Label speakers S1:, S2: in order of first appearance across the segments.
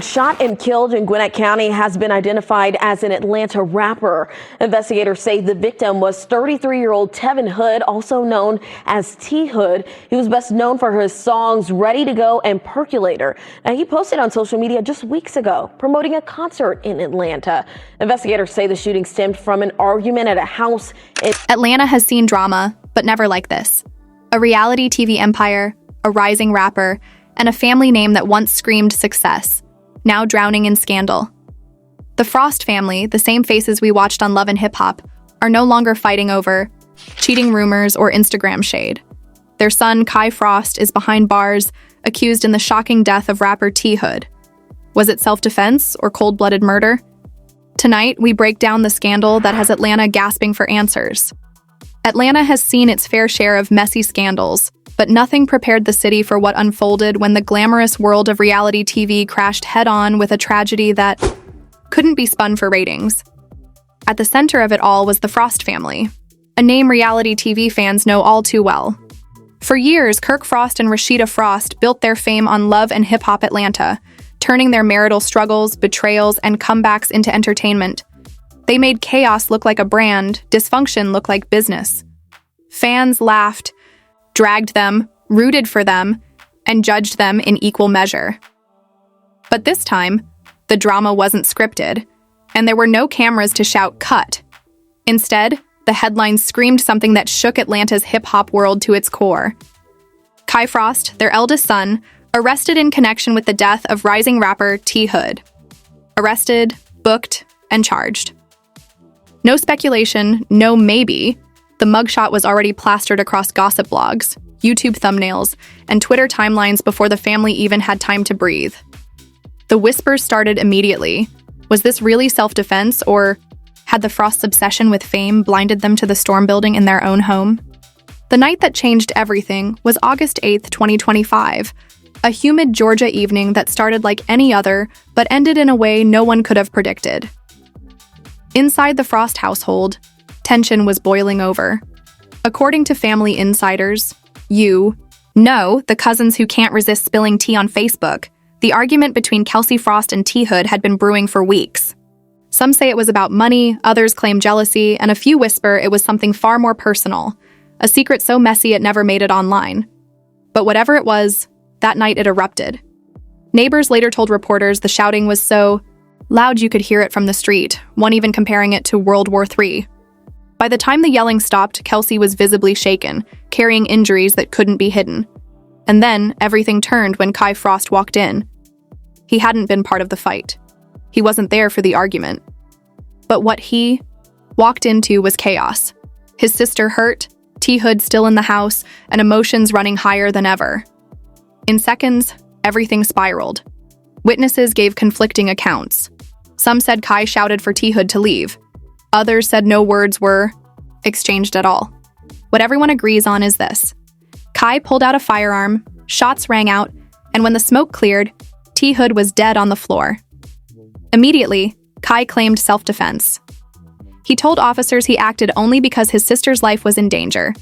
S1: Shot and killed in Gwinnett County has been identified as an Atlanta rapper. Investigators say the victim was 33-year-old Tevin Hood, also known as T Hood. He was best known for his songs Ready to Go and Percolator. Now, he posted on social media just weeks ago promoting a concert in Atlanta. Investigators say the shooting stemmed from an argument at a house in
S2: Atlanta has seen drama, but never like this. A reality TV empire, a rising rapper, and a family name that once screamed success, now drowning in scandal. The Frost family, the same faces we watched on Love and Hip Hop, are no longer fighting over cheating rumors or Instagram shade. Their son, Kai Frost, is behind bars, accused in the shocking death of rapper T Hood. Was it self-defense or cold-blooded murder? Tonight, we break down the scandal that has Atlanta gasping for answers. Atlanta has seen its fair share of messy scandals, but nothing prepared the city for what unfolded when the glamorous world of reality TV crashed head-on with a tragedy that couldn't be spun for ratings. At the center of it all was the Frost family, a name reality TV fans know all too well. For years, Kirk Frost and Rasheeda Frost built their fame on Love and Hip Hop Atlanta, turning their marital struggles, betrayals, and comebacks into entertainment. They made chaos look like a brand, dysfunction look like business. Fans laughed, dragged them, rooted for them, and judged them in equal measure. But this time, the drama wasn't scripted, and there were no cameras to shout "cut." Instead, the headlines screamed something that shook Atlanta's hip-hop world to its core. Kai Frost, their eldest son, arrested in connection with the death of rising rapper T Hood. Arrested, booked, and charged. No speculation, no maybe. The mugshot was already plastered across gossip blogs, YouTube thumbnails, and Twitter timelines before the family even had time to breathe. The whispers started immediately. Was this really self-defense, or had the Frost's obsession with fame blinded them to the storm building in their own home? The night that changed everything was August 8th, 2025, a humid Georgia evening that started like any other, but ended in a way no one could have predicted. Inside the Frost household, tension was boiling over. According to family insiders, the cousins who can't resist spilling tea on Facebook, the argument between Kelsey Frost and T Hood had been brewing for weeks. Some say it was about money, others claim jealousy, and a few whisper it was something far more personal, a secret so messy it never made it online. But whatever it was, that night it erupted. Neighbors later told reporters the shouting was so loud you could hear it from the street, one even comparing it to World War III. By the time the yelling stopped, Kelsey was visibly shaken, carrying injuries that couldn't be hidden. And then, everything turned when Kai Frost walked in. He hadn't been part of the fight. He wasn't there for the argument. But what he walked into was chaos. His sister hurt, T Hood still in the house, and emotions running higher than ever. In seconds, everything spiraled. Witnesses gave conflicting accounts. Some said Kai shouted for T Hood to leave. Others said no words were exchanged at all. What everyone agrees on is this. Kai pulled out a firearm, shots rang out, and when the smoke cleared, T Hood was dead on the floor. Immediately, Kai claimed self-defense. He told officers he acted only because his sister's life was in danger,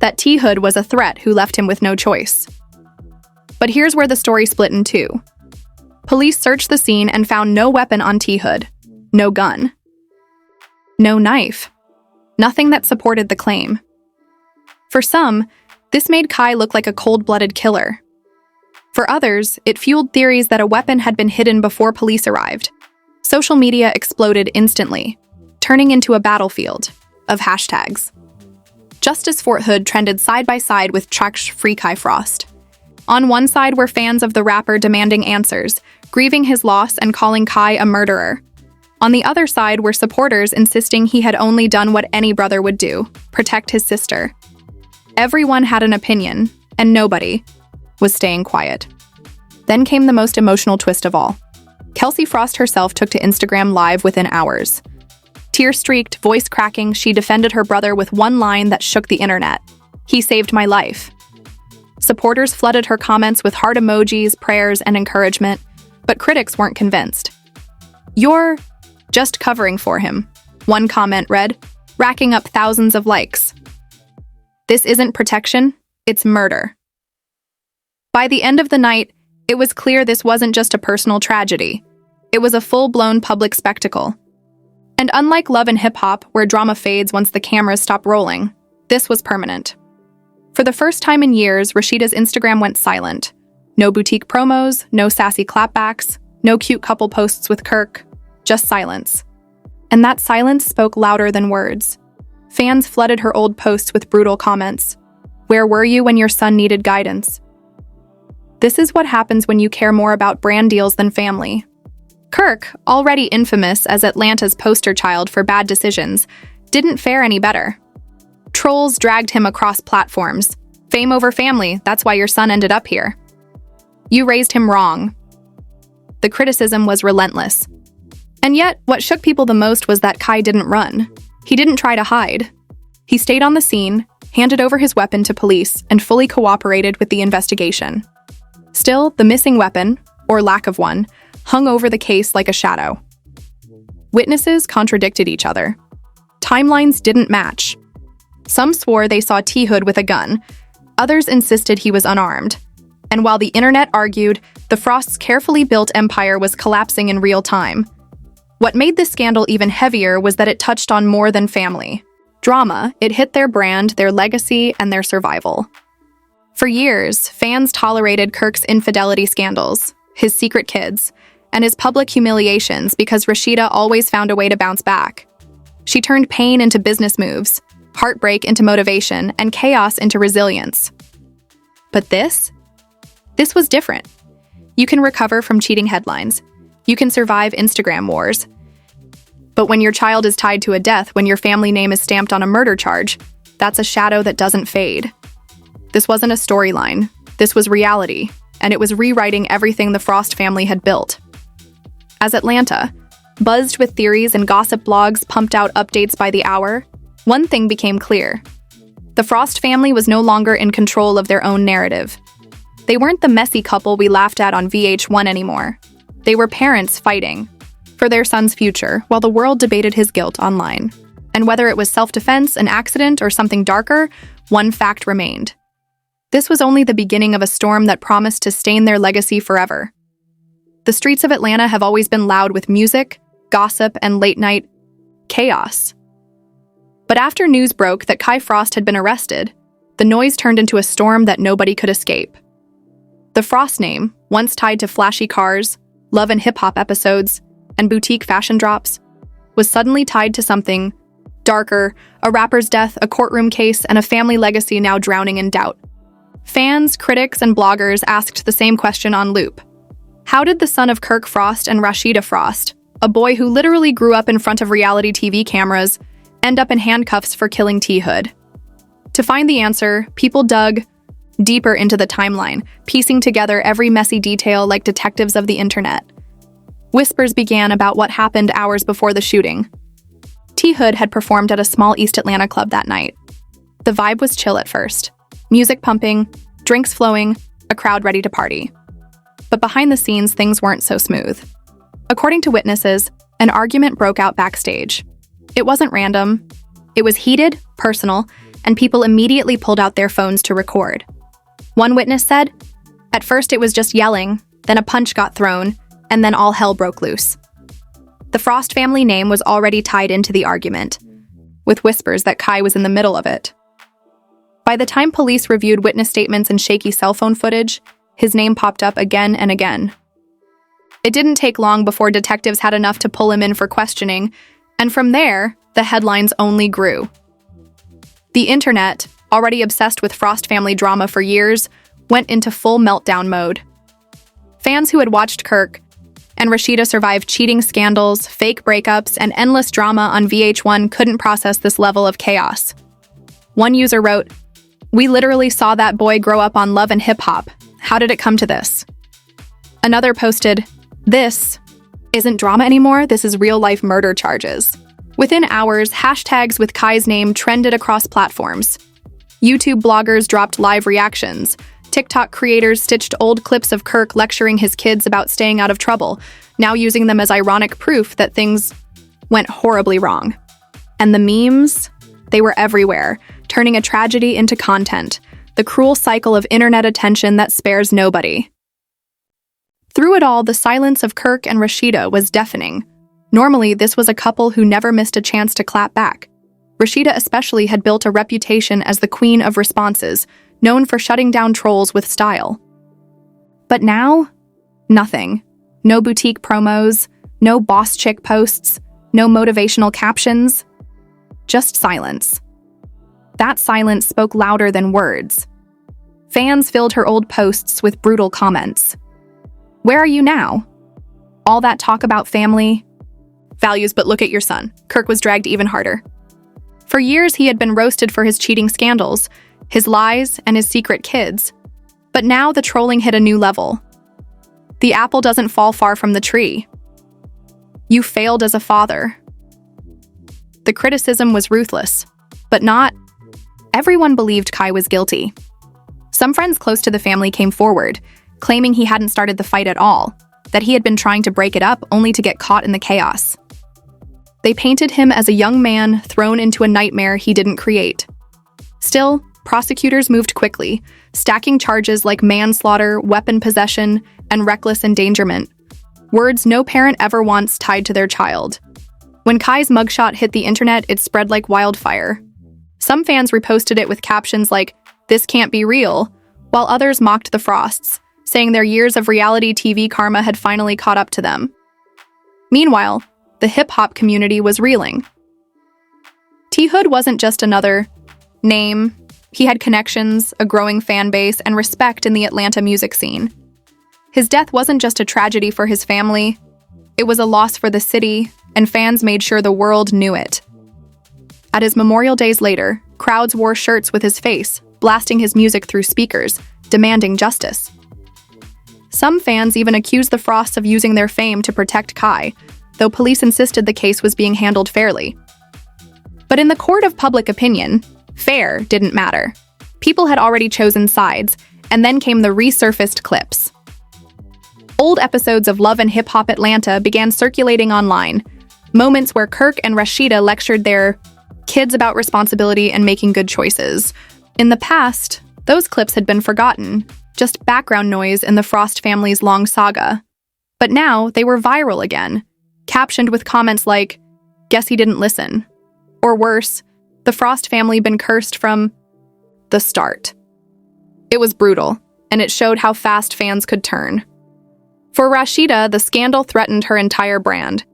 S2: that T Hood was a threat who left him with no choice. But here's where the story split in two. Police searched the scene and found no weapon on T Hood, no gun. No knife. Nothing that supported the claim. For some, this made Kai look like a cold-blooded killer. For others, it fueled theories that a weapon had been hidden before police arrived. Social media exploded instantly, turning into a battlefield of hashtags. JusticeForTHood trended side by side with FreeKaiFrost. On one side were fans of the rapper demanding answers, grieving his loss and calling Kai a murderer. On the other side were supporters insisting he had only done what any brother would do, protect his sister. Everyone had an opinion, and nobody was staying quiet. Then came the most emotional twist of all. Kelsey Frost herself took to Instagram Live within hours. Tear-streaked, voice cracking, she defended her brother with one line that shook the internet. "He saved my life." Supporters flooded her comments with heart emojis, prayers, and encouragement, but critics weren't convinced. "You're just covering for him," one comment read, racking up thousands of likes. "This isn't protection, it's murder." By the end of the night, It was clear this wasn't just a personal tragedy. It was a full-blown public spectacle. And unlike Love and Hip Hop, where drama fades once the cameras stop rolling, this was permanent. For the first time in years, Rasheeda's Instagram went silent. No boutique promos, no sassy clapbacks, no cute couple posts with Kirk, just silence. And that silence spoke louder than words. Fans flooded her old posts with brutal comments. Where were you when your son needed guidance? This is what happens when you care more about brand deals than family. Kirk, already infamous as Atlanta's poster child for bad decisions, didn't fare any better. Trolls dragged him across platforms. Fame over family, that's why your son ended up here. You raised him wrong. The criticism was relentless. And yet, what shook people the most was that Kai didn't run. He didn't try to hide. He stayed on the scene, handed over his weapon to police, and fully cooperated with the investigation. Still, the missing weapon, or lack of one, hung over the case like a shadow. Witnesses contradicted each other. Timelines didn't match. Some swore they saw T-Hood with a gun. Others insisted he was unarmed. And while the internet argued, the Frost's carefully built empire was collapsing in real time. What made this scandal even heavier was that it touched on more than family. Drama, it hit their brand, their legacy, and their survival. For years, fans tolerated Kirk's infidelity scandals, his secret kids, and his public humiliations because Rasheeda always found a way to bounce back. She turned pain into business moves, heartbreak into motivation, and chaos into resilience. But this was different. You can recover from cheating headlines. You can survive Instagram wars. But when your child is tied to a death, when your family name is stamped on a murder charge, that's a shadow that doesn't fade. This wasn't a storyline. This was reality, and it was rewriting everything the Frost family had built. As Atlanta, buzzed with theories and gossip blogs pumped out updates by the hour, one thing became clear. The Frost family was no longer in control of their own narrative. They weren't the messy couple we laughed at on VH1 anymore. They were parents fighting for their son's future while the world debated his guilt online. And whether it was self-defense, an accident, or something darker, one fact remained. This was only the beginning of a storm that promised to stain their legacy forever. The streets of Atlanta have always been loud with music, gossip, and late-night chaos. But after news broke that Kai Frost had been arrested, the noise turned into a storm that nobody could escape. The Frost name, once tied to flashy cars, Love and Hip Hop episodes, and boutique fashion drops, was suddenly tied to something darker, a rapper's death, a courtroom case, and a family legacy now drowning in doubt. Fans, critics, and bloggers asked the same question on loop. How did the son of Kirk Frost and Rasheeda Frost, a boy who literally grew up in front of reality TV cameras, end up in handcuffs for killing T-Hood? To find the answer, people dug deeper into the timeline, piecing together every messy detail like detectives of the internet. Whispers began about what happened hours before the shooting. T-Hood had performed at a small East Atlanta club that night. The vibe was chill at first. Music pumping, drinks flowing, a crowd ready to party. But behind the scenes, things weren't so smooth. According to witnesses, an argument broke out backstage. It wasn't random. It was heated, personal, and people immediately pulled out their phones to record. One witness said, "At first it was just yelling, then a punch got thrown, and then all hell broke loose." The Frost family name was already tied into the argument, with whispers that Kai was in the middle of it. By the time police reviewed witness statements and shaky cell phone footage, his name popped up again and again. It didn't take long before detectives had enough to pull him in for questioning, and from there, the headlines only grew. The internet, already obsessed with Frost family drama for years, went into full meltdown mode. Fans who had watched Kirk and Rasheeda survive cheating scandals, fake breakups, and endless drama on VH1 couldn't process this level of chaos. One user wrote, "We literally saw that boy grow up on Love and Hip Hop. How did it come to this?" Another posted, "This isn't drama anymore, this is real-life murder charges." Within hours, hashtags with Kai's name trended across platforms. YouTube bloggers dropped live reactions. TikTok creators stitched old clips of Kirk lecturing his kids about staying out of trouble, now using them as ironic proof that things went horribly wrong. And the memes? They were everywhere, turning a tragedy into content, the cruel cycle of internet attention that spares nobody. Through it all, the silence of Kirk and Rasheeda was deafening. Normally, this was a couple who never missed a chance to clap back. Rasheeda especially had built a reputation as the queen of responses, known for shutting down trolls with style. But now, nothing. No boutique promos, no boss chick posts, no motivational captions. Just silence. That silence spoke louder than words. Fans filled her old posts with brutal comments. Where are you now? All that talk about family, values, but look at your son. Kirk was dragged even harder. For years, he had been roasted for his cheating scandals, his lies, and his secret kids. But now the trolling hit a new level. The apple doesn't fall far from the tree. You failed as a father. The criticism was ruthless, but not everyone believed Kai was guilty. Some friends close to the family came forward, claiming he hadn't started the fight at all, that he had been trying to break it up only to get caught in the chaos. They painted him as a young man thrown into a nightmare he didn't create. Still, prosecutors moved quickly, stacking charges like manslaughter, weapon possession, and reckless endangerment, words no parent ever wants tied to their child. When Kai's mugshot hit the internet, it spread like wildfire. Some fans reposted it with captions like, "This can't be real," while others mocked the Frosts, saying their years of reality TV karma had finally caught up to them. Meanwhile, the hip-hop community was reeling. T-Hood wasn't just another name. He had connections, a growing fan base, and respect in the Atlanta music scene. His death wasn't just a tragedy for his family. It was a loss for the city, and fans made sure the world knew it. At his memorial days later, crowds wore shirts with his face, blasting his music through speakers, demanding justice. Some fans even accused the Frosts of using their fame to protect Kai, though police insisted the case was being handled fairly. But in the court of public opinion, fair didn't matter. People had already chosen sides, and then came the resurfaced clips. Old episodes of Love and Hip Hop Atlanta began circulating online, moments where Kirk and Rasheeda lectured their kids about responsibility and making good choices. In the past, those clips had been forgotten, just background noise in the Frost family's long saga. But now they were viral again, captioned with comments like, "Guess he didn't listen." Or worse, "The Frost family been cursed from the start." It was brutal, and it showed how fast fans could turn. For Rasheeda, the scandal threatened her entire brand.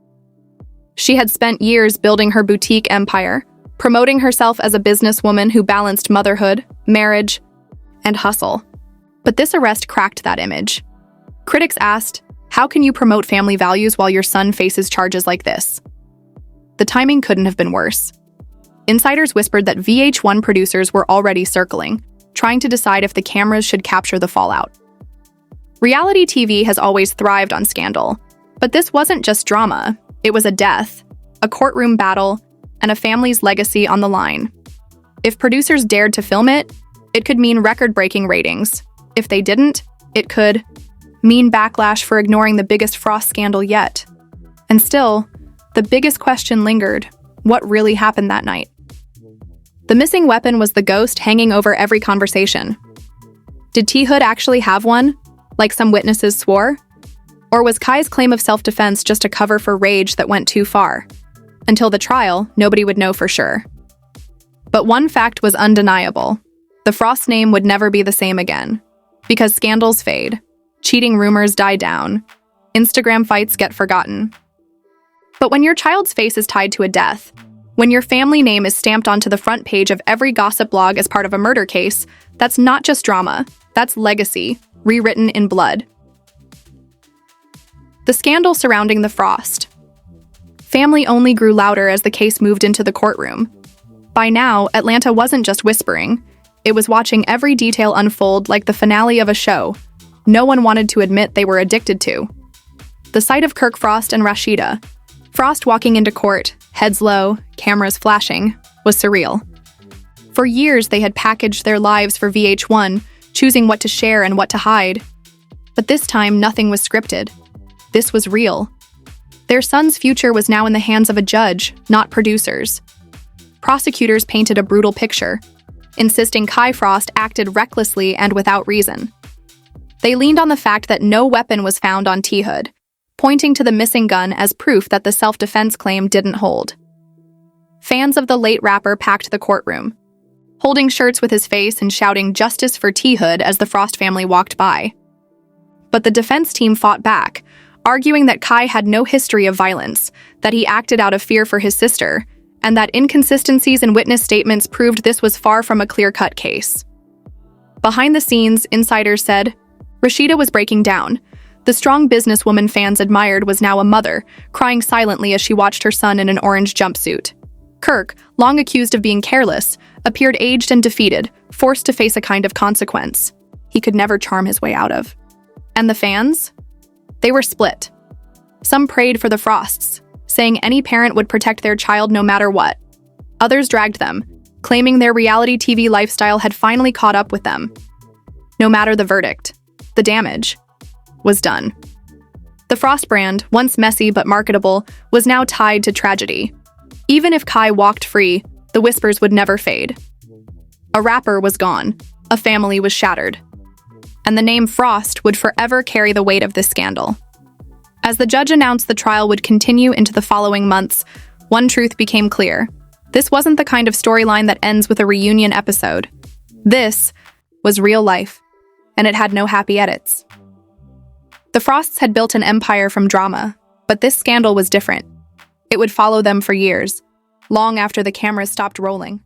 S2: She had spent years building her boutique empire, promoting herself as a businesswoman who balanced motherhood, marriage, and hustle. But this arrest cracked that image. Critics asked, how can you promote family values while your son faces charges like this? The timing couldn't have been worse. Insiders whispered that VH1 producers were already circling, trying to decide if the cameras should capture the fallout. Reality TV has always thrived on scandal, but this wasn't just drama. It was a death, a courtroom battle, and a family's legacy on the line. If producers dared to film it, it could mean record-breaking ratings. If they didn't, it could mean backlash for ignoring the biggest Frost scandal yet. And still, the biggest question lingered: what really happened that night? The missing weapon was the ghost hanging over every conversation. Did T-Hood actually have one, like some witnesses swore? Or was Kai's claim of self-defense just a cover for rage that went too far? Until the trial, nobody would know for sure. But one fact was undeniable. The Frost name would never be the same again. Because scandals fade, cheating rumors die down, Instagram fights get forgotten. But when your child's face is tied to a death, when your family name is stamped onto the front page of every gossip blog as part of a murder case, that's not just drama, that's legacy, rewritten in blood. The scandal surrounding the Frost family only grew louder as the case moved into the courtroom. By now, Atlanta wasn't just whispering. It was watching every detail unfold like the finale of a show no one wanted to admit they were addicted to. The sight of Kirk Frost and Rasheeda, Frost walking into court, heads low, cameras flashing, was surreal. For years, they had packaged their lives for VH1, choosing what to share and what to hide. But this time, nothing was scripted. This was real. Their son's future was now in the hands of a judge, not producers. Prosecutors painted a brutal picture, insisting Kai Frost acted recklessly and without reason. They leaned on the fact that no weapon was found on T-Hood, pointing to the missing gun as proof that the self-defense claim didn't hold. Fans of the late rapper packed the courtroom, holding shirts with his face and shouting "Justice for T-Hood" as the Frost family walked by. But the defense team fought back, arguing that Kai had no history of violence, that he acted out of fear for his sister, and that inconsistencies in witness statements proved this was far from a clear-cut case. Behind the scenes, insiders said, Rasheeda was breaking down. The strong businesswoman fans admired was now a mother, crying silently as she watched her son in an orange jumpsuit. Kirk, long accused of being careless, appeared aged and defeated, forced to face a kind of consequence he could never charm his way out of. And the fans? They were split. Some prayed for the Frosts, saying any parent would protect their child no matter what. Others dragged them, claiming their reality TV lifestyle had finally caught up with them. No matter the verdict, the damage was done. The Frost brand, once messy but marketable, was now tied to tragedy. Even if Kai walked free, the whispers would never fade. A rapper was gone, a family was shattered, and the name Frost would forever carry the weight of this scandal. As the judge announced the trial would continue into the following months, one truth became clear. This wasn't the kind of storyline that ends with a reunion episode. This was real life, and it had no happy edits. The Frosts had built an empire from drama, but this scandal was different. It would follow them for years, long after the cameras stopped rolling.